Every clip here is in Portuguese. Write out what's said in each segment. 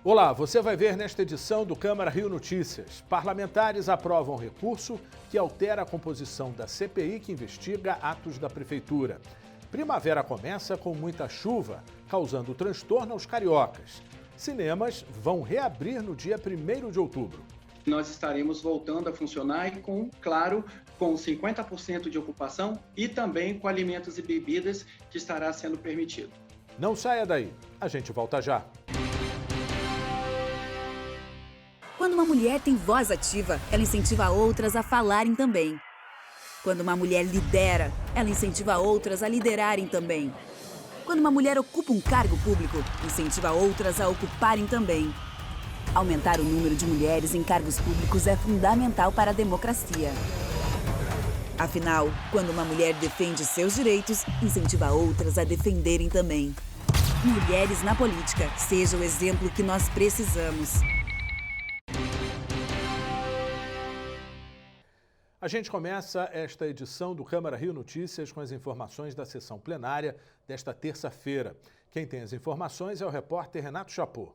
Olá, você vai ver nesta edição do Câmara Rio Notícias. Parlamentares aprovam recurso que altera a composição da CPI que investiga atos da Prefeitura. Primavera começa com muita chuva, causando transtorno aos cariocas. Cinemas vão reabrir no dia 1º de outubro. Nós estaremos voltando a funcionar e com 50% de ocupação e também com alimentos e bebidas que estará sendo permitido. Não saia daí, a gente volta já. Quando uma mulher tem voz ativa, ela incentiva outras a falarem também. Quando uma mulher lidera, ela incentiva outras a liderarem também. Quando uma mulher ocupa um cargo público, incentiva outras a ocuparem também. Aumentar o número de mulheres em cargos públicos é fundamental para a democracia. Afinal, quando uma mulher defende seus direitos, incentiva outras a defenderem também. Mulheres na política, seja o exemplo que nós precisamos. A gente começa esta edição do Câmara Rio Notícias com as informações da sessão plenária desta terça-feira. Quem tem as informações é o repórter Renato Chapô.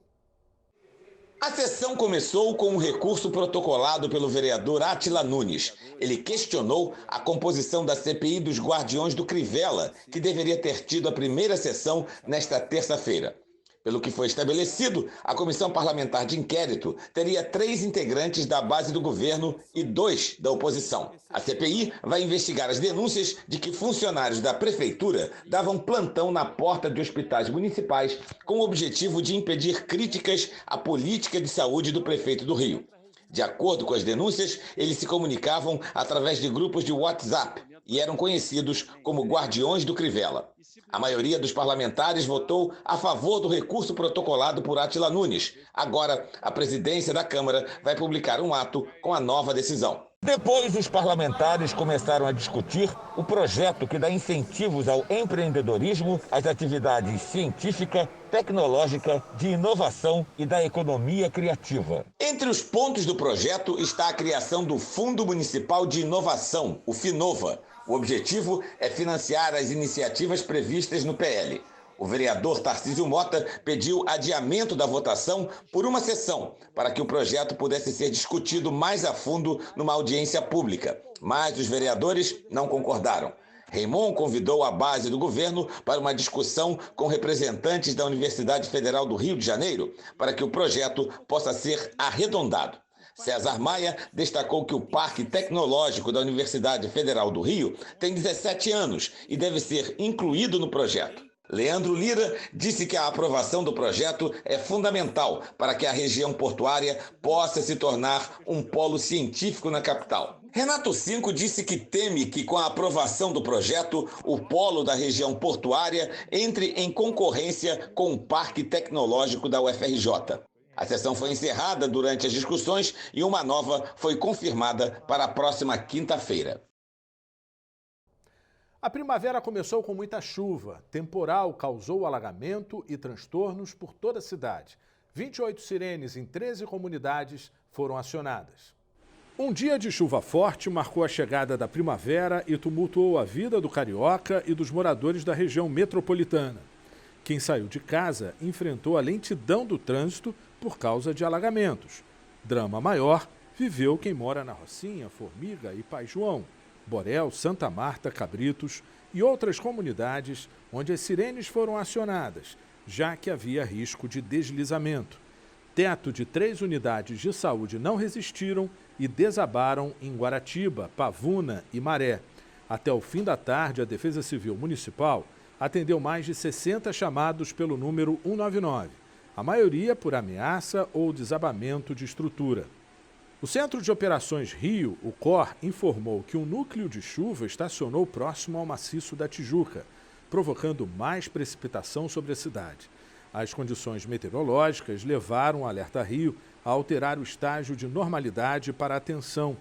A sessão começou com um recurso protocolado pelo vereador Átila Nunes. Ele questionou a composição da CPI dos Guardiões do Crivella, que deveria ter tido a primeira sessão nesta terça-feira. Pelo que foi estabelecido, a Comissão Parlamentar de Inquérito teria 3 integrantes da base do governo e 2 da oposição. A CPI vai investigar as denúncias de que funcionários da Prefeitura davam plantão na porta de hospitais municipais com o objetivo de impedir críticas à política de saúde do prefeito do Rio. De acordo com as denúncias, eles se comunicavam através de grupos de WhatsApp e eram conhecidos como Guardiões do Crivella. A maioria dos parlamentares votou a favor do recurso protocolado por Átila Nunes. Agora, a presidência da Câmara vai publicar um ato com a nova decisão. Depois, os parlamentares começaram a discutir o projeto que dá incentivos ao empreendedorismo, às atividades científica, tecnológica, de inovação e da economia criativa. Entre os pontos do projeto está a criação do Fundo Municipal de Inovação, o FINOVA. O objetivo é financiar as iniciativas previstas no PL. O vereador Tarcísio Mota pediu adiamento da votação por uma sessão, para que o projeto pudesse ser discutido mais a fundo numa audiência pública. Mas os vereadores não concordaram. Raimon convidou a base do governo para uma discussão com representantes da Universidade Federal do Rio de Janeiro, para que o projeto possa ser arredondado. César Maia destacou que o Parque Tecnológico da Universidade Federal do Rio tem 17 anos e deve ser incluído no projeto. Leandro Lira disse que a aprovação do projeto é fundamental para que a região portuária possa se tornar um polo científico na capital. Renato Cinco disse que teme que com a aprovação do projeto, o polo da região portuária entre em concorrência com o Parque Tecnológico da UFRJ. A sessão foi encerrada durante as discussões e uma nova foi confirmada para a próxima quinta-feira. A primavera começou com muita chuva. Temporal causou alagamento e transtornos por toda a cidade. 28 sirenes em 13 comunidades foram acionadas. Um dia de chuva forte marcou a chegada da primavera e tumultuou a vida do carioca e dos moradores da região metropolitana. Quem saiu de casa enfrentou a lentidão do trânsito por causa de alagamentos. Drama maior viveu quem mora na Rocinha, Formiga e Pai João, Borel, Santa Marta, Cabritos e outras comunidades onde as sirenes foram acionadas, já que havia risco de deslizamento. Teto de 3 unidades de saúde não resistiram e desabaram em Guaratiba, Pavuna e Maré. Até o fim da tarde, a Defesa Civil Municipal atendeu mais de 60 chamados pelo número 199, a maioria por ameaça ou desabamento de estrutura. O Centro de Operações Rio, o COR, informou que um núcleo de chuva estacionou próximo ao maciço da Tijuca, provocando mais precipitação sobre a cidade. As condições meteorológicas levaram o Alerta Rio a alterar o estágio de normalidade para a atenção,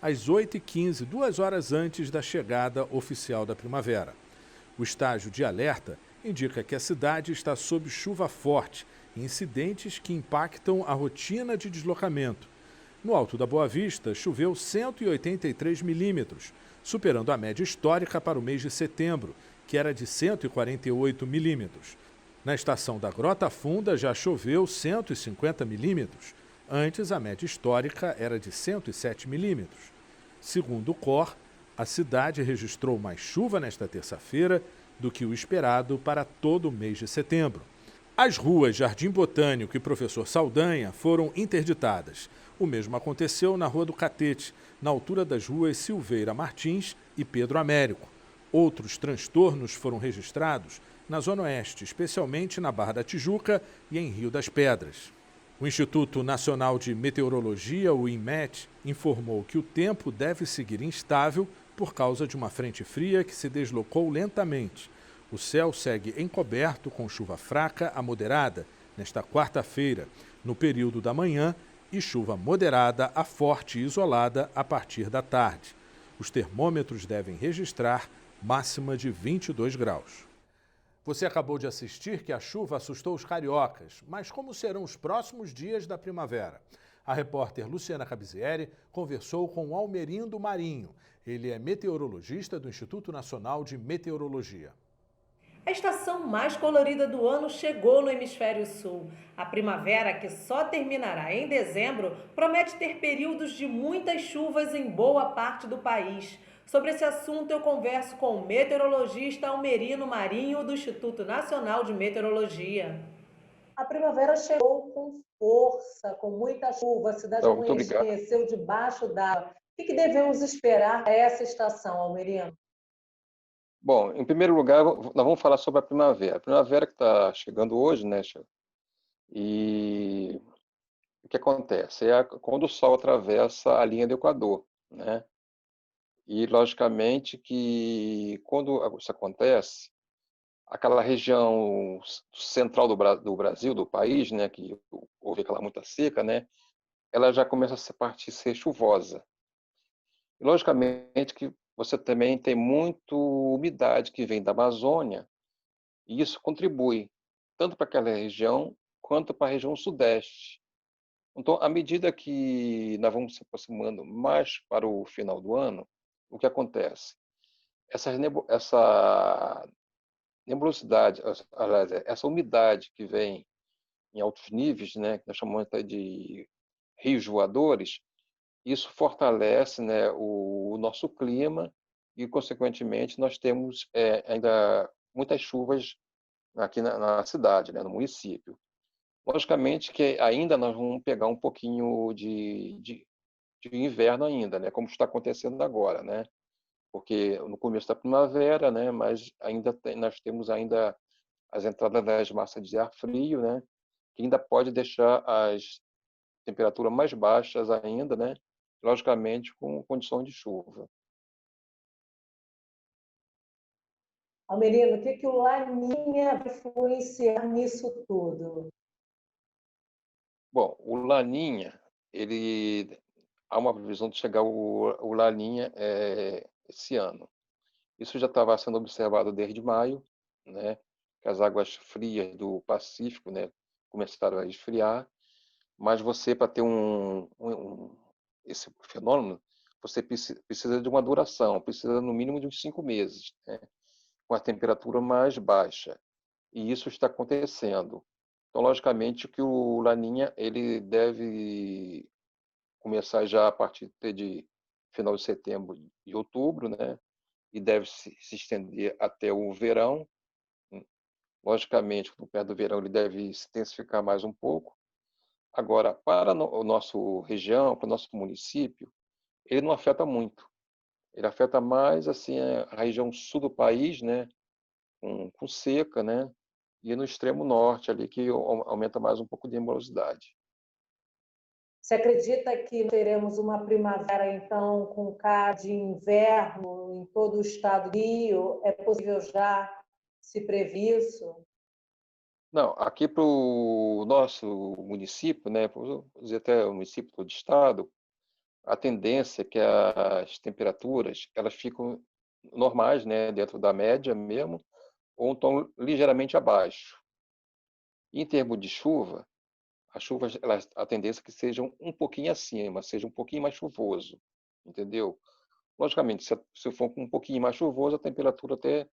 às 8h15, 2 horas antes da chegada oficial da primavera. O estágio de alerta indica que a cidade está sob chuva forte e incidentes que impactam a rotina de deslocamento. No Alto da Boa Vista, choveu 183 milímetros, superando a média histórica para o mês de setembro, que era de 148 milímetros. Na estação da Grota Funda já choveu 150 milímetros. Antes, a média histórica era de 107 milímetros. Segundo o COR, a cidade registrou mais chuva nesta terça-feira do que o esperado para todo o mês de setembro. As ruas Jardim Botânico e Professor Saldanha foram interditadas. O mesmo aconteceu na Rua do Catete, na altura das ruas Silveira Martins e Pedro Américo. Outros transtornos foram registrados na Zona Oeste, especialmente na Barra da Tijuca e em Rio das Pedras. O Instituto Nacional de Meteorologia, o INMET, informou que o tempo deve seguir instável por causa de uma frente fria que se deslocou lentamente. O céu segue encoberto com chuva fraca a moderada nesta quarta-feira, no período da manhã, e chuva moderada a forte e isolada a partir da tarde. Os termômetros devem registrar máxima de 22 graus. Você acabou de assistir que a chuva assustou os cariocas, mas como serão os próximos dias da primavera? A repórter Luciana Cabizieri conversou com Almerindo Marinho. Ele é meteorologista do Instituto Nacional de Meteorologia. A estação mais colorida do ano chegou no Hemisfério Sul. A primavera, que só terminará em dezembro, promete ter períodos de muitas chuvas em boa parte do país. Sobre esse assunto, eu converso com o meteorologista Almerindo Marinho, do Instituto Nacional de Meteorologia. A primavera chegou com força, com muita chuva, a cidade amanheceu debaixo d'água. O que devemos esperar a essa estação, Almerindo? Bom, em primeiro lugar, nós vamos falar sobre a primavera. A primavera que está chegando hoje, né? E o que acontece? Quando o Sol atravessa a linha do Equador, né? E, logicamente, que quando isso acontece, aquela região central do Brasil, do país, né? Que houve aquela muita seca, né? Ela já começa a ser chuvosa. E, logicamente, que você também tem muita umidade que vem da Amazônia, e isso contribui tanto para aquela região quanto para a região sudeste. Então, à medida que nós vamos se aproximando mais para o final do ano, o que acontece? Essa nebulosidade, aliás, essa umidade que vem em altos níveis, né, que nós chamamos até de rios voadores, isso fortalece, né, o nosso clima e, consequentemente, nós temos ainda muitas chuvas aqui na cidade, né, no município. Logicamente que ainda nós vamos pegar um pouquinho de inverno ainda, né, como está acontecendo agora, né, porque no começo da primavera, né, mas nós temos ainda as entradas das massas de ar frio, né, que ainda pode deixar as temperaturas mais baixas ainda, né, logicamente com condição de chuva. Almerindo, o que o Laninha vai influenciar nisso tudo? Bom, o Laninha, há uma previsão de chegar o Laninha esse ano. Isso já estava sendo observado desde maio, né, que as águas frias do Pacífico, né, começaram a esfriar, mas você, para ter esse fenômeno, você precisa de uma duração, precisa no mínimo de uns 5 meses, né, com a temperatura mais baixa. E isso está acontecendo. Então, logicamente, que o Laninha ele deve começar já a partir de final de setembro e outubro, né, e deve se estender até o verão. Logicamente, no perto do verão ele deve se intensificar mais um pouco. Agora, para o nosso região, para o nosso município, ele não afeta muito. Ele afeta mais assim a região sul do país, né, com seca, né, e no extremo norte ali que aumenta mais um pouco de nebulosidade. Você acredita que teremos uma primavera, então, com cara de inverno em todo o estado do Rio? É possível já se prever isso? Não, aqui para o nosso município, né, vou dizer até o município do estado, a tendência é que as temperaturas elas ficam normais, né, dentro da média mesmo, ou então ligeiramente abaixo. Em termos de chuva, as chuvas, a tendência é que sejam um pouquinho acima, seja um pouquinho mais chuvoso, entendeu? Logicamente, se for um pouquinho mais chuvoso, a temperatura até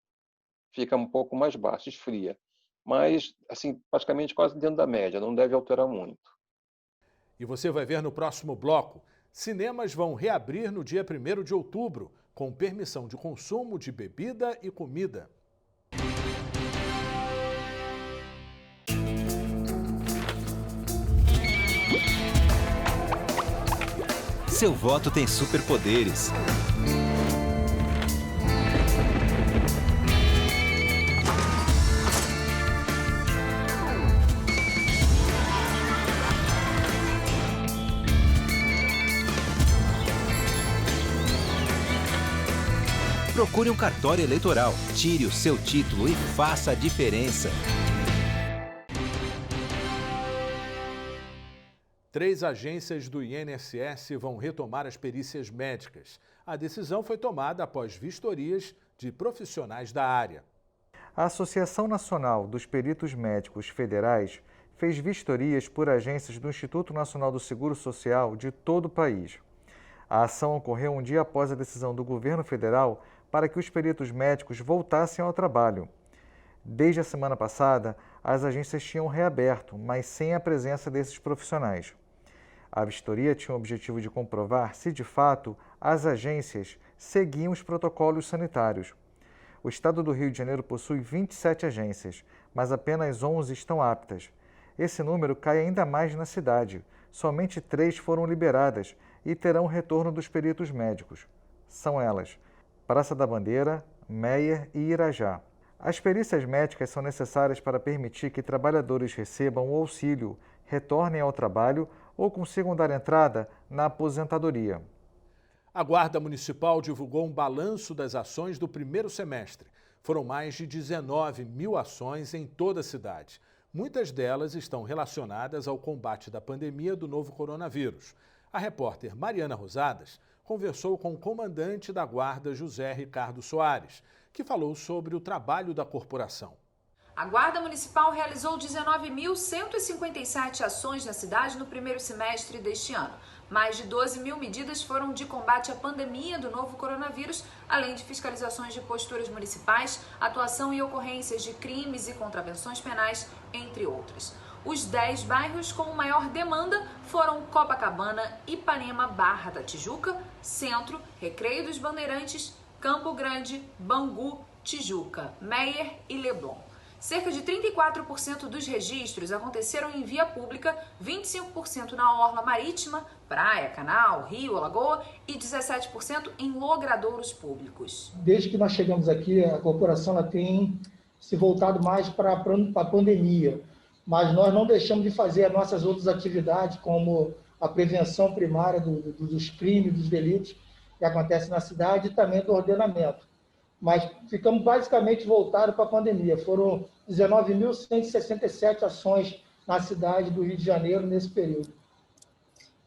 fica um pouco mais baixa, esfria. mas assim, praticamente quase dentro da média, não deve alterar muito. E você vai ver no próximo bloco. Cinemas vão reabrir no dia 1º de outubro, com permissão de consumo de bebida e comida. Seu voto tem superpoderes. Procure um cartório eleitoral, tire o seu título e faça a diferença. 3 agências do INSS vão retomar as perícias médicas. A decisão foi tomada após vistorias de profissionais da área. A Associação Nacional dos Peritos Médicos Federais fez vistorias por agências do Instituto Nacional do Seguro Social de todo o país. A ação ocorreu um dia após a decisão do governo federal para que os peritos médicos voltassem ao trabalho. Desde a semana passada, as agências tinham reaberto, mas sem a presença desses profissionais. A vistoria tinha o objetivo de comprovar se, de fato, as agências seguiam os protocolos sanitários. O estado do Rio de Janeiro possui 27 agências, mas apenas 11 estão aptas. Esse número cai ainda mais na cidade. Somente 3 foram liberadas e terão retorno dos peritos médicos. São elas: Praça da Bandeira, Meier e Irajá. As perícias médicas são necessárias para permitir que trabalhadores recebam o auxílio, retornem ao trabalho ou consigam dar entrada na aposentadoria. A Guarda Municipal divulgou um balanço das ações do primeiro semestre. Foram mais de 19 mil ações em toda a cidade. Muitas delas estão relacionadas ao combate da pandemia do novo coronavírus. A repórter Mariana Rosadas conversou com o comandante da Guarda, José Ricardo Soares, que falou sobre o trabalho da corporação. A Guarda Municipal realizou 19.157 ações na cidade no primeiro semestre deste ano. Mais de 12 mil medidas foram de combate à pandemia do novo coronavírus, além de fiscalizações de posturas municipais, atuação e ocorrências de crimes e contravenções penais, entre outras. Os 10 bairros com maior demanda foram Copacabana, Ipanema, Barra da Tijuca, Centro, Recreio dos Bandeirantes, Campo Grande, Bangu, Tijuca, Meier e Leblon. Cerca de 34% dos registros aconteceram em via pública, 25% na orla marítima, praia, canal, rio, lagoa e 17% em logradouros públicos. Desde que nós chegamos aqui, a corporação ela tem se voltado mais para a pandemia, mas nós não deixamos de fazer as nossas outras atividades, como a prevenção primária dos crimes, dos delitos que acontecem na cidade e também do ordenamento. Mas ficamos basicamente voltados para a pandemia. Foram 19.167 ações na cidade do Rio de Janeiro nesse período.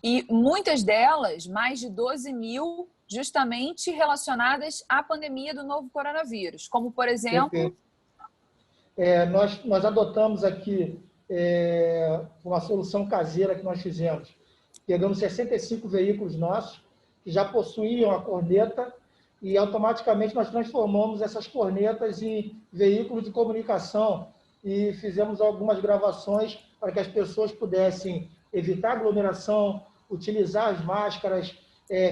E muitas delas, mais de 12 mil, justamente relacionadas à pandemia do novo coronavírus, como, por exemplo... Nós adotamos aqui uma solução caseira que nós fizemos. Pegamos 65 veículos nossos, que já possuíam a corneta, e automaticamente nós transformamos essas cornetas em veículos de comunicação e fizemos algumas gravações para que as pessoas pudessem evitar aglomeração, utilizar as máscaras,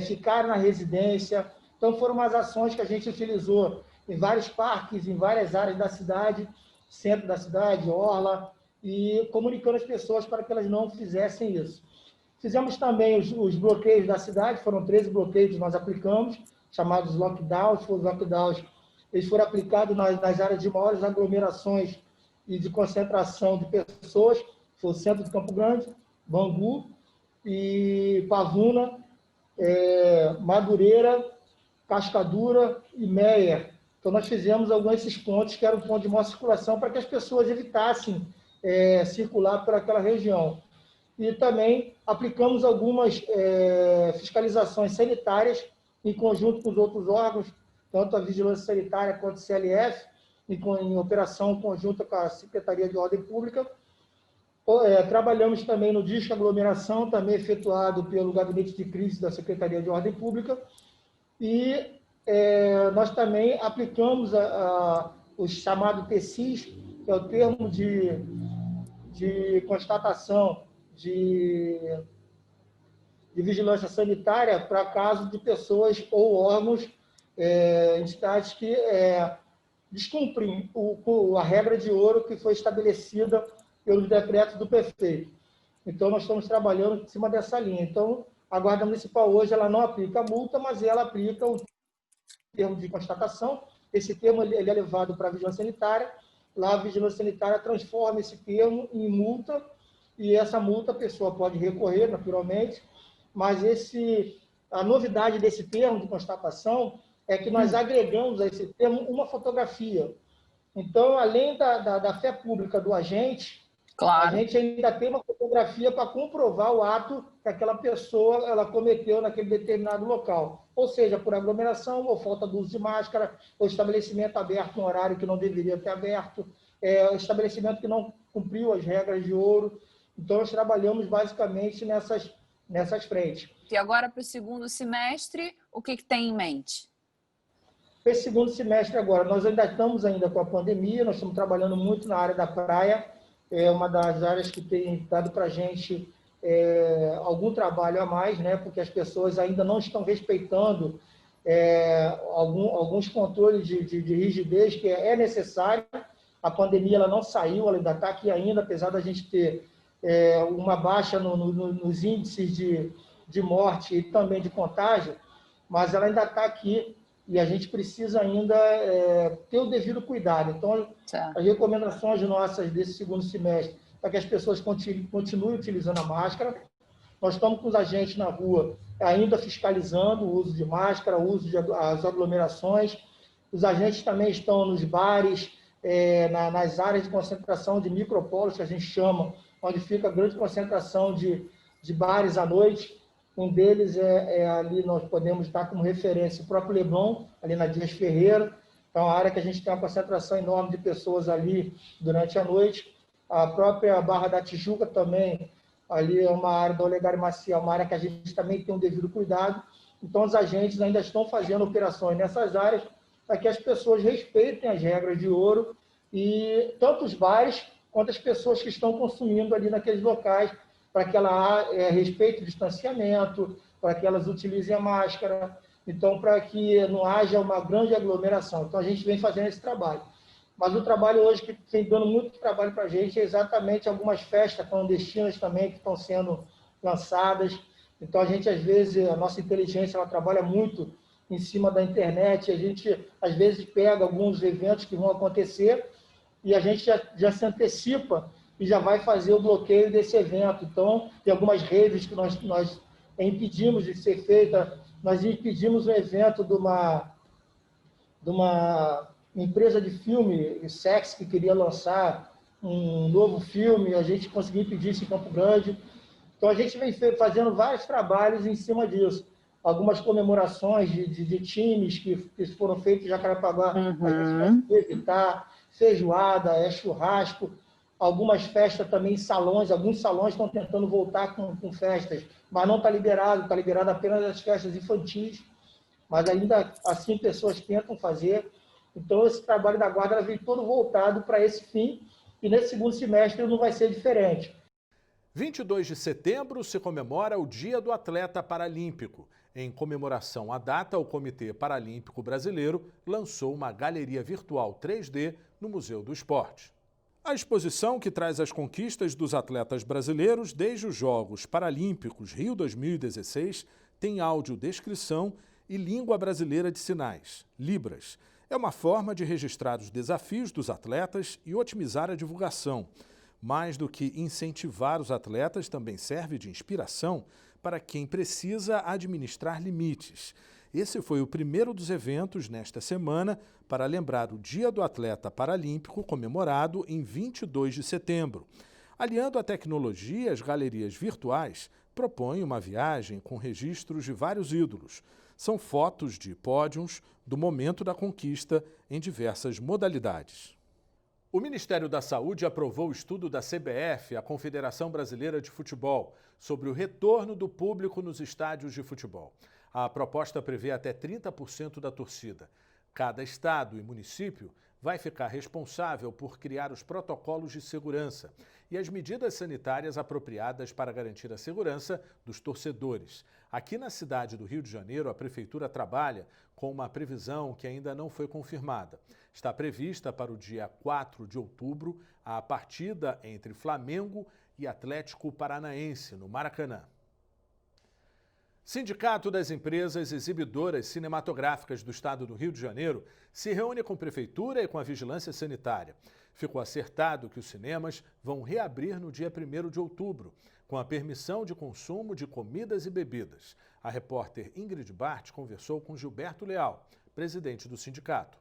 ficar na residência. Então foram umas ações que a gente utilizou em vários parques, em várias áreas da cidade, centro da cidade, orla, e comunicando as pessoas para que elas não fizessem isso. Fizemos também os bloqueios da cidade, foram 13 bloqueios que nós aplicamos, chamados lockdowns. Os lockdowns eles foram aplicados nas áreas de maiores aglomerações e de concentração de pessoas, foi o centro de Campo Grande, Bangu, e Pavuna, Madureira, Cascadura e Meier. Então, nós fizemos alguns desses pontos que eram pontos de maior circulação para que as pessoas evitassem circular por aquela região. E também aplicamos algumas fiscalizações sanitárias em conjunto com os outros órgãos, tanto a Vigilância Sanitária quanto o CLF, em operação conjunta com a Secretaria de Ordem Pública. Trabalhamos também no disco aglomeração, também efetuado pelo Gabinete de Crise da Secretaria de Ordem Pública. E nós também aplicamos os chamados TCIs, que é o termo de constatação de vigilância sanitária para caso de pessoas ou órgãos, entidades que descumprem a regra de ouro que foi estabelecida pelos decretos do prefeito. Então, nós estamos trabalhando em cima dessa linha. Então, a Guarda Municipal hoje ela não aplica a multa, mas ela aplica o termo de constatação. Esse termo ele é levado para a vigilância sanitária. Lá, a vigilância sanitária transforma esse termo em multa, e essa multa a pessoa pode recorrer, naturalmente, mas a novidade desse termo de constatação é que nós agregamos a esse termo uma fotografia. Então, além da fé pública do agente, claro, a gente ainda tem uma fotografia para comprovar o ato que aquela pessoa ela cometeu naquele determinado local. Ou seja, por aglomeração, ou falta do uso de máscara, ou estabelecimento aberto no horário que não deveria ter aberto, estabelecimento que não cumpriu as regras de ouro. Então, nós trabalhamos basicamente nessas frentes. E agora, para o segundo semestre, o que tem em mente? Esse segundo semestre agora, nós ainda estamos com a pandemia, nós estamos trabalhando muito na área da praia, é uma das áreas que tem dado para a gente algum trabalho a mais, né, porque as pessoas ainda não estão respeitando alguns controles de rigidez que é necessário. A pandemia ela não saiu, ela ainda está aqui ainda, apesar da gente ter uma baixa nos índices de morte e também de contágio, mas ela ainda está aqui e a gente precisa ainda ter o devido cuidado. Então, as recomendações nossas desse segundo semestre para que as pessoas continuem utilizando a máscara. Nós estamos com os agentes na rua ainda fiscalizando o uso de máscara, o uso das aglomerações. Os agentes também estão nos bares, nas áreas de concentração de micropolos, que a gente chama, onde fica a grande concentração de bares à noite. Um deles ali, nós podemos dar como referência o próprio Leblon, ali na Dias Ferreira. Então, a área que a gente tem uma concentração enorme de pessoas ali durante a noite. A própria Barra da Tijuca também, ali é uma área do Olegário Maciel, uma área que a gente também tem um devido cuidado. Então, os agentes ainda estão fazendo operações nessas áreas para que as pessoas respeitem as regras de ouro, e tanto os bares quanto as pessoas que estão consumindo ali naqueles locais, para que ela respeite o distanciamento, para que elas utilizem a máscara, então para que não haja uma grande aglomeração. Então a gente vem fazendo esse trabalho. Mas o trabalho hoje que tem dando muito trabalho para a gente é exatamente algumas festas clandestinas também que estão sendo lançadas. Então a gente, às vezes, a nossa inteligência ela trabalha muito em cima da internet, a gente às vezes pega alguns eventos que vão acontecer e a gente já se antecipa e já vai fazer o bloqueio desse evento. Então, tem algumas redes que nós impedimos de ser feita. Nós impedimos um evento de uma empresa de filme, Sex, que queria lançar um novo filme, a gente conseguiu impedir isso em Campo Grande. Então, a gente vem fazendo vários trabalhos em cima disso. Algumas comemorações de times que foram feitos em Jacarepaguá, a gente vai evitar, feijoada, churrasco, algumas festas também em salões, alguns salões estão tentando voltar com festas, mas não está liberado apenas as festas infantis, mas ainda assim pessoas tentam fazer. Então esse trabalho da Guarda vem todo voltado para esse fim, e nesse segundo semestre não vai ser diferente. 22 de setembro se comemora o Dia do Atleta Paralímpico. Em comemoração à data, o Comitê Paralímpico Brasileiro lançou uma galeria virtual 3D no Museu do Esporte. A exposição, que traz as conquistas dos atletas brasileiros desde os Jogos Paralímpicos Rio 2016, tem audiodescrição e língua brasileira de sinais, Libras. É uma forma de registrar os desafios dos atletas e otimizar a divulgação. Mais do que incentivar os atletas, também serve de inspiração para quem precisa administrar limites. Esse foi o primeiro dos eventos nesta semana para lembrar o Dia do Atleta Paralímpico, comemorado em 22 de setembro. Aliando a tecnologia, as galerias virtuais propõem uma viagem com registros de vários ídolos. São fotos de pódios do momento da conquista em diversas modalidades. O Ministério da Saúde aprovou o estudo da CBF, a Confederação Brasileira de Futebol, sobre o retorno do público nos estádios de futebol. A proposta prevê até 30% da torcida. Cada estado e município vai ficar responsável por criar os protocolos de segurança e as medidas sanitárias apropriadas para garantir a segurança dos torcedores. Aqui na cidade do Rio de Janeiro, a Prefeitura trabalha com uma previsão que ainda não foi confirmada. Está prevista para o dia 4 de outubro a partida entre Flamengo e Atlético Paranaense, no Maracanã. Sindicato das Empresas Exibidoras Cinematográficas do Estado do Rio de Janeiro se reúne com a Prefeitura e com a Vigilância Sanitária. Ficou acertado que os cinemas vão reabrir no dia 1º de outubro, com a permissão de consumo de comidas e bebidas. A repórter Ingrid Bart conversou com Gilberto Leal, presidente do sindicato.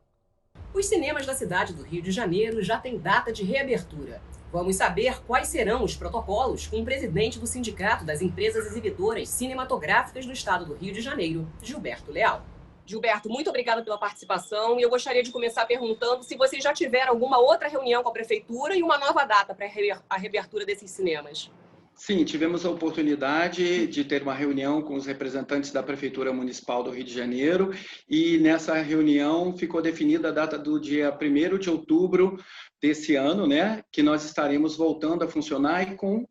Os cinemas da cidade do Rio de Janeiro já têm data de reabertura. Vamos saber quais serão os protocolos com o presidente do Sindicato das Empresas Exibidoras Cinematográficas do Estado do Rio de Janeiro, Gilberto Leal. Gilberto, muito obrigada pela participação e eu gostaria de começar perguntando se vocês já tiveram alguma outra reunião com a Prefeitura e uma nova data para a reabertura desses cinemas. Sim, tivemos a oportunidade de ter uma reunião com os representantes da Prefeitura Municipal do Rio de Janeiro e nessa reunião ficou definida a data do dia 1º de outubro desse ano, né, que nós estaremos voltando a funcionar e com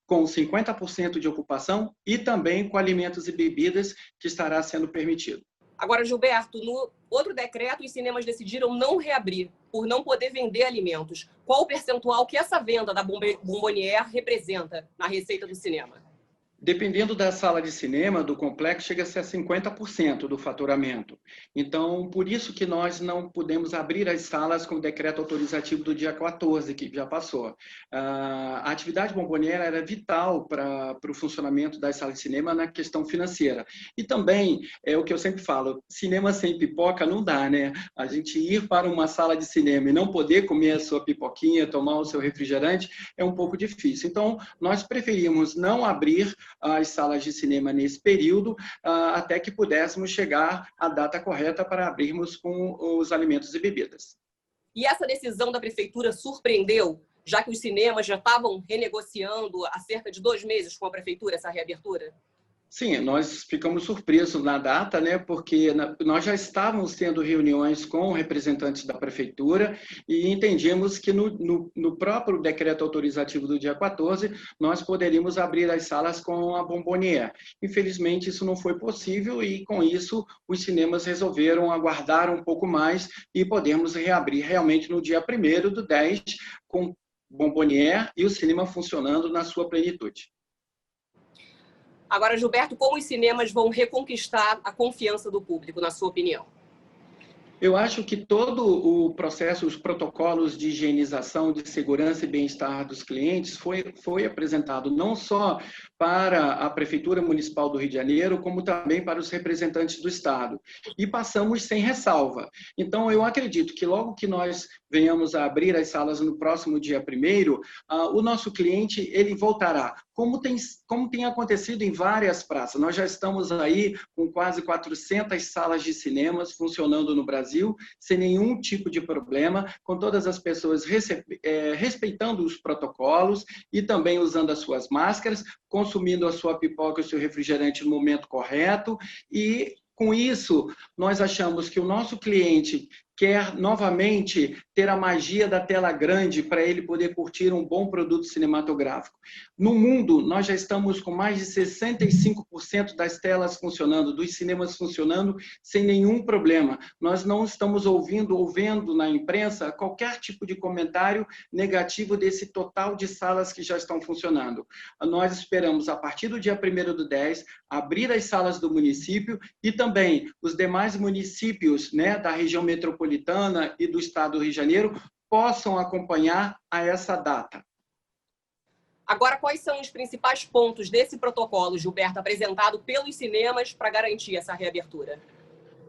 50% de ocupação e também com alimentos e bebidas que estará sendo permitido. Agora, Gilberto, no outro decreto, os cinemas decidiram não reabrir por não poder vender alimentos. Qual o percentual que essa venda da Bomboniere representa na receita do cinema? Dependendo da sala de cinema, do complexo, chega a ser 50% do faturamento. Então, por isso que nós não podemos abrir as salas com o decreto autorizativo do dia 14, que já passou. A atividade Bomboniere era vital para o funcionamento das salas de cinema na questão financeira. E também, é o que eu sempre falo, cinema sem pipoca não dá, né? A gente ir para uma sala de cinema e não poder comer a sua pipoquinha, tomar o seu refrigerante, é um pouco difícil. Então, nós preferimos não abrir as salas de cinema nesse período, até que pudéssemos chegar à data correta para abrirmos com os alimentos e bebidas. E essa decisão da Prefeitura surpreendeu, já que os cinemas já estavam renegociando há cerca de 2 meses com a Prefeitura essa reabertura? Sim, nós ficamos surpresos na data, né? Porque nós já estávamos tendo reuniões com representantes da Prefeitura e entendíamos que no próprio decreto autorizativo do dia 14, nós poderíamos abrir as salas com a Bomboniere. Infelizmente, isso não foi possível e, com isso, os cinemas resolveram aguardar um pouco mais e podemos reabrir realmente no dia 1º do 10, com Bomboniere e o cinema funcionando na sua plenitude. Agora, Gilberto, como os cinemas vão reconquistar a confiança do público, na sua opinião? Eu acho que todo o processo, os protocolos de higienização, de segurança e bem-estar dos clientes foi apresentado não só para a Prefeitura Municipal do Rio de Janeiro, como também para os representantes do Estado. E passamos sem ressalva. Então, eu acredito que logo que nós venhamos a abrir as salas no próximo dia 1º, o nosso cliente ele voltará, como tem acontecido em várias praças. Nós já estamos aí com quase 400 salas de cinemas funcionando no Brasil, sem nenhum tipo de problema, com todas as pessoas respeitando os protocolos e também usando as suas máscaras, consumindo a sua pipoca e o seu refrigerante no momento correto. E, com isso, nós achamos que o nosso cliente quer novamente ter a magia da tela grande para ele poder curtir um bom produto cinematográfico. No mundo, nós já estamos com mais de 65% das telas funcionando, dos cinemas funcionando sem nenhum problema. Nós não estamos ouvindo ou vendo na imprensa qualquer tipo de comentário negativo desse total de salas que já estão funcionando. Nós esperamos, a partir do dia 1º do 10, abrir as salas do município e também os demais municípios, né, da região metropolitana e do Estado do Rio de Janeiro possam acompanhar a essa data. Agora, quais são os principais pontos desse protocolo, Gilberto, apresentado pelos cinemas para garantir essa reabertura?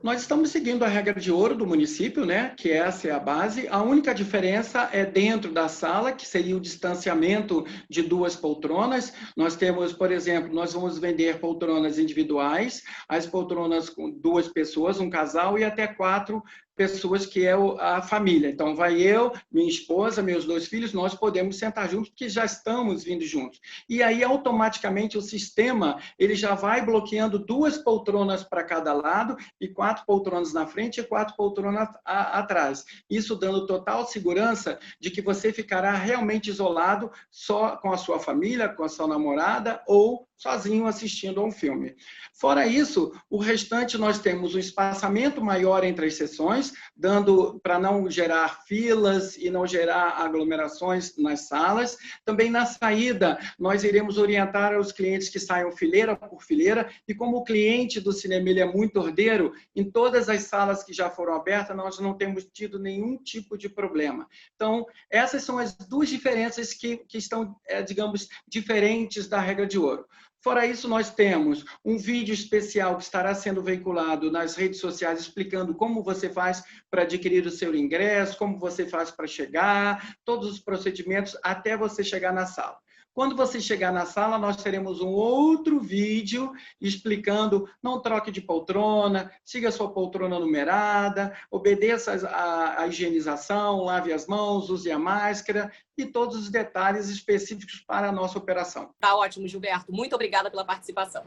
Nós estamos seguindo a regra de ouro do município, né? Que essa é a base. A única diferença é dentro da sala, que seria o distanciamento de 2 poltronas. Nós temos, por exemplo, nós vamos vender poltronas individuais, as poltronas com 2 pessoas, um casal, e até 4 pessoas que é a família. Então, vai eu, minha esposa, meus 2 filhos, nós podemos sentar juntos, porque já estamos vindo juntos. E aí, automaticamente, o sistema ele já vai bloqueando 2 poltronas para cada lado e 4 poltronas na frente e 4 poltronas atrás. Isso dando total segurança de que você ficará realmente isolado só com a sua família, com a sua namorada ou sozinho assistindo a um filme. Fora isso, o restante nós temos um espaçamento maior entre as sessões, dando para não gerar filas e não gerar aglomerações nas salas. Também na saída, nós iremos orientar os clientes que saiam fileira por fileira, e como o cliente do cinema ele é muito ordeiro, em todas as salas que já foram abertas, nós não temos tido nenhum tipo de problema. Então, essas são as 2 diferenças que estão, digamos, diferentes da regra de ouro. Fora isso, nós temos um vídeo especial que estará sendo veiculado nas redes sociais explicando como você faz para adquirir o seu ingresso, como você faz para chegar, todos os procedimentos até você chegar na sala. Quando você chegar na sala, nós teremos um outro vídeo explicando, não troque de poltrona, siga a sua poltrona numerada, obedeça a higienização, lave as mãos, use a máscara e todos os detalhes específicos para a nossa operação. Tá ótimo, Gilberto. Muito obrigada pela participação.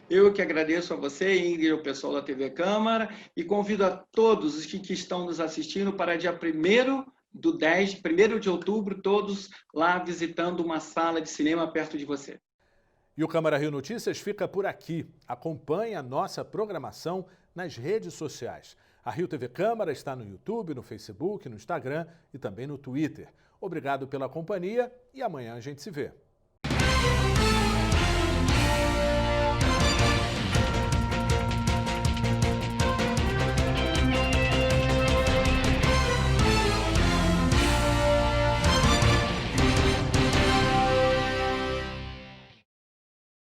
Eu que agradeço a você, Ingrid, e ao pessoal da TV Câmara, e convido a todos os que estão nos assistindo para dia 1º de outubro, todos lá visitando uma sala de cinema perto de você. E o Câmara Rio Notícias fica por aqui. Acompanhe a nossa programação nas redes sociais. A Rio TV Câmara está no YouTube, no Facebook, no Instagram e também no Twitter. Obrigado pela companhia e amanhã a gente se vê.